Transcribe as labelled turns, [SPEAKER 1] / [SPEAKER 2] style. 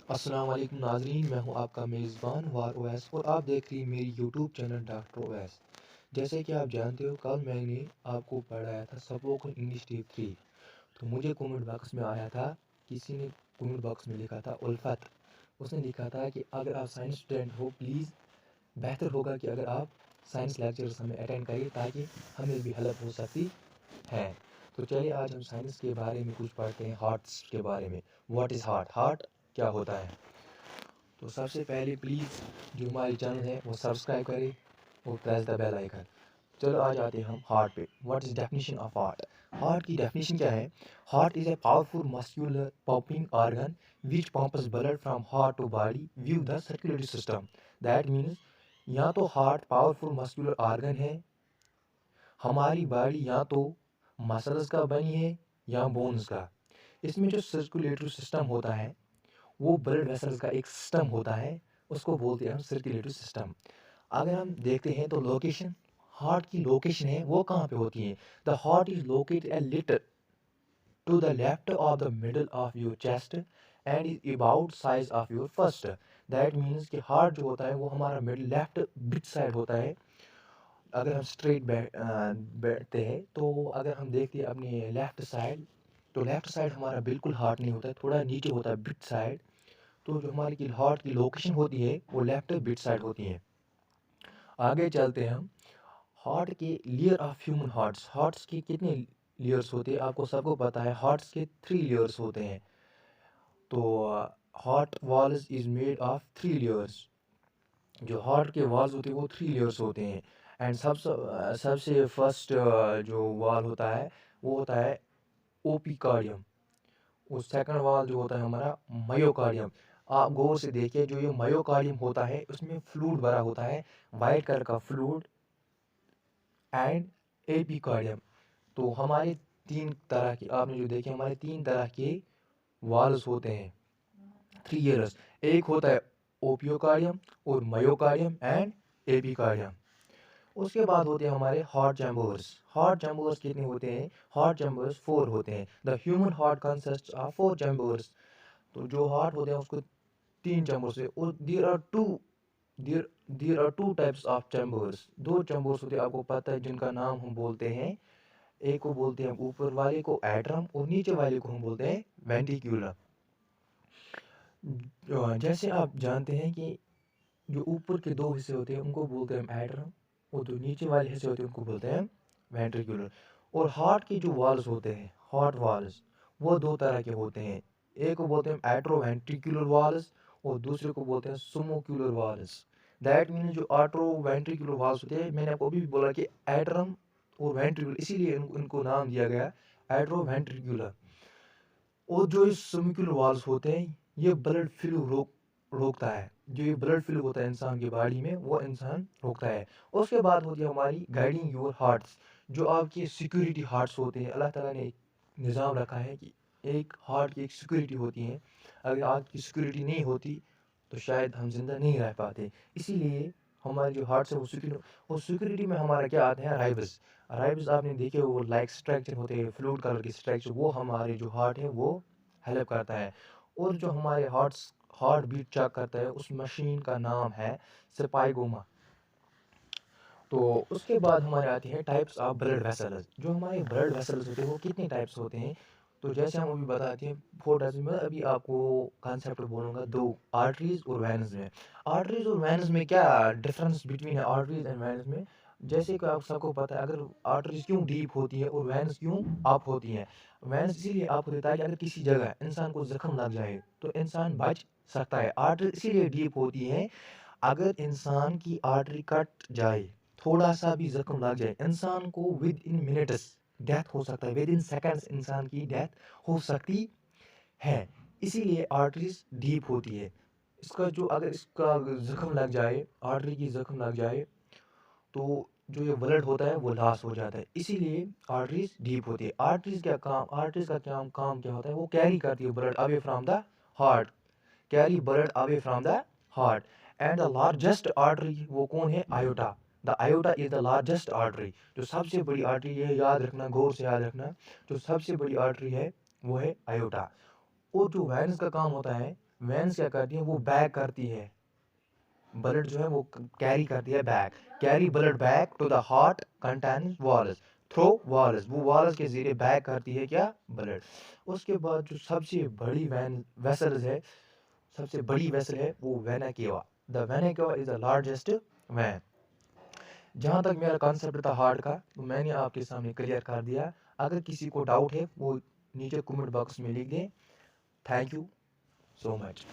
[SPEAKER 1] अस्सलाम वालेकुम नाज़रीन, मैं हूं आपका मेज़बान वार ओवैस और आप देख रही हैं मेरी यूट्यूब चैनल डॉक्टर ओवैस। जैसे कि आप जानते हो, कल मैंने आपको पढ़ाया था स्पोकन इंग्लिश डे 3। तो मुझे कमेंट बॉक्स में आया था, किसी ने कमेंट बॉक्स में लिखा था उल्फत। उसने लिखा था कि अगर आप साइंस स्टूडेंट हो, प्लीज़ बेहतर होगा कि अगर आप साइंस लेक्चर्स हमें अटेंड करिए ताकि हमें भी हेल्प हो सकती है। तो चलिए आज हम साइंस के बारे में कुछ पढ़ते हैं, हार्ट्स के बारे में। What is heart? हार्ट क्या होता है? तो सबसे पहले प्लीज़ जो हमारी चैनल है वो सब्सक्राइब करें और प्रेस द बेल आइकन। चलो आज आते हैं हम हार्ट पे। What is definition of heart? Heart की डेफिनेशन क्या है? Heart is a powerful muscular pumping organ which pumps blood from heart to body via the circulatory system. That means या तो हार्ट पावरफुल मस्कुलर ऑर्गन है, हमारी body या तो muscles का बनी है या बोन्स का। इसमें जो सर्कुलेटरी सिस्टम होता है वो ब्लड वेसल्स का एक सिस्टम होता है, उसको बोलते हैं हम सर्कुलेटरी सिस्टम। अगर हम देखते हैं तो लोकेशन, हार्ट की लोकेशन है वो कहाँ पे होती है? The heart is located a little to the left of the middle of your chest and is about size of your first. That means कि हार्ट जो होता है वो हमारा मिडल लेफ्ट बिट साइड होता है। अगर हम स्ट्रेट बैठते हैं तो अगर हम देखते हैं अपने लेफ्ट साइड, तो लेफ्ट साइड हमारा बिल्कुल हार्ट नहीं होता है, थोड़ा नीचे होता है बिट साइड। तो जो हमारी की हार्ट की लोकेशन होती है वो लेफ्ट बिट साइड होती है। आगे चलते हैं हम। हार्ट के layer of human hearts, hearts के कितने लेयर्स होते हैं आपको सबको पता है, हार्ट्स के 3 लेयर्स होते हैं। तो heart walls is made of 3 layers. जो हार्ट के वॉल्स होते हैं वो 3 लेयर्स होते हैं। एंड सबसे फर्स्ट जो वॉल होता है वो होता है ओपिकार्डियम। और सेकंड वाल जो होता है हमारा मायोकार्डियम। आप गौर से देखिए, जो ये मायोकार्डियम होता है उसमें फ्लूइड भरा होता है, वाइट कलर का फ्लूइड। And epicardium. तो हमारे 3 तरह की, आपने जो देखे हमारे 3 तरह के वाल्स होते हैं, 3 लेयर्स। एक होता है ओपियोकार्डियम और मायोकार्डियम एंड एपिकार्डियम। उसके बाद होते हैं हमारे हार्ट चैम्बर्स। हार्ट चैम्बर्स कितने होते हैं? हार्ट चैम्बर्स 4 होते हैं। The human heart consist of 4 chambers. तो जो हार्ट होते हैं उसको 3 चैम्बर्स है। और there are two types of chambers. 2 chambers होते हैं, आपको पता है, जिनका नाम हम बोलते हैं, एक को बोलते हैं ऊपर वाले को एट्रम और नीचे वाले को हम बोलते हैं वेंट्रिक्यूलम। जैसे आप जानते हैं कि जो ऊपर के 2 हिस्से होते हैं उनको बोलते हैं हम एट्रम, और जो नीचे वाले हिस्से होते हैं उनको बोलते हैं वेंट्रिक्यूलर। और हार्ट के जो वाल्स होते हैं, हार्ट वाल्स, वो 2 तरह के होते हैं। एक को बोलते हैं एट्रोवेंट्रिकुलर वाल्स और दूसरे को बोलते हैं सुमोक्यूलर वाल्स। दैट मीन्स जो एट्रोवेंट्रिकुलर वाल्स होते हैं, मैंने आपको अभी भी बोला कि एट्रम और वेंट्रिकुलर, इसीलिए इनको नाम दिया गया एट्रोवेंट्रिकुलर। और जो ये सुमोक्यूलर वाल्स होते हैं ये ब्लड फ्लू रोकता है। जो ये ब्लड फ्लू होता है इंसान की बॉडी में वो इंसान रोकता है। उसके बाद होती है हमारी गाइडिंग योर हार्ट्स। जो आपकी सिक्योरिटी हार्ट्स होते हैं, अल्लाह ताला ने एक निज़ाम रखा है कि एक हार्ट की एक सिक्योरिटी होती है। अगर आपकी सिक्योरिटी नहीं होती तो शायद हम जिंदा नहीं रह पाते। इसीलिए हमारे जो हार्ट्स है वो सिक्योरिटी, और सिक्योरिटी में हमारा क्या आता है? राइब्स। राइब्स आपने देखे, वो लाइक स्ट्रक्चर होते हैं, फ्लूइड कलर की स्ट्रक्चर, वो हमारे जो हार्ट है वो हेल्प करता है। और जो हमारे हार्ट बीट चेक करता है उस मशीन का नाम है स्पाइगोमा। तो उसके बाद हमारे आती है टाइप्स ऑफ ब्लड वेसल्स। जो हमारे ब्लड वेसल्स होते हैं वो कितने टाइप्स होते हैं? तो जैसे हम अभी बताते हैं 4 टाइप्स में, अभी आपको कॉन्सेप्ट बोलूँगा 2, आर्टरीज और वेन्स में। आर्टरीज और वेन्स में क्या डिफरेंस बिटवीन है आर्टरीज एंड वेन्स में? जैसे कि आप सबको पता है, अगर आर्टरीज क्यों डीप होती है और वेन्स क्यों अप होती हैं? वेन्स इसीलिए अप होती है ताकि अगर किसी जगह इंसान को जख्म लग जाए तो इंसान बच सकता है। आर्टरी इसीलिए डीप होती है, अगर इंसान की आर्टरी कट जाए, थोड़ा सा भी जख्म लग जाए, इंसान को विद इन मिनट्स डेथ हो सकता है, विद इन सेकंड्स इंसान की डेथ हो सकती है। इसीलिए आर्टरीज डीप होती है। इसका जो, अगर इसका जख्म लग जाए, आर्टरी की जख्म लग जाए, तो जो ये ब्लड होता है वो लॉस हो जाता है। इसीलिए आर्टरीज डीप होती है। आर्टरीज क्या काम, आर्टरीज का काम क्या होता है? वो कैरी करती है blood away from the heart, carry blood away from the heart. And the largest artery वो कौन है? Iota. The iota is the largest artery. जो सबसे बड़ी आर्टरी है, याद रखना, गौर से याद रखना, जो सबसे बड़ी आर्टरी है वो है आयोटा। और जो वेन्स का काम होता है, वेन्स क्या करती है, वो बैक करती है, ब्लड जो है वो कैरी करती है back, carry blood back to the heart contain valves through valves, वो वॉल्स के जरिए बैक करती है क्या, ब्लड। उसके बाद जो सबसे बड़ी वैन वेसल्स है, सबसे बड़ी वेसल है वो vena cava. The vena cava is the largest vein. जहाँ तक मेरा कॉन्सेप्ट था हार्ट का, तो मैंने आपके सामने क्लियर कर दिया। अगर किसी को डाउट है वो नीचे कमेंट बॉक्स में लिख दें। Thank you so much.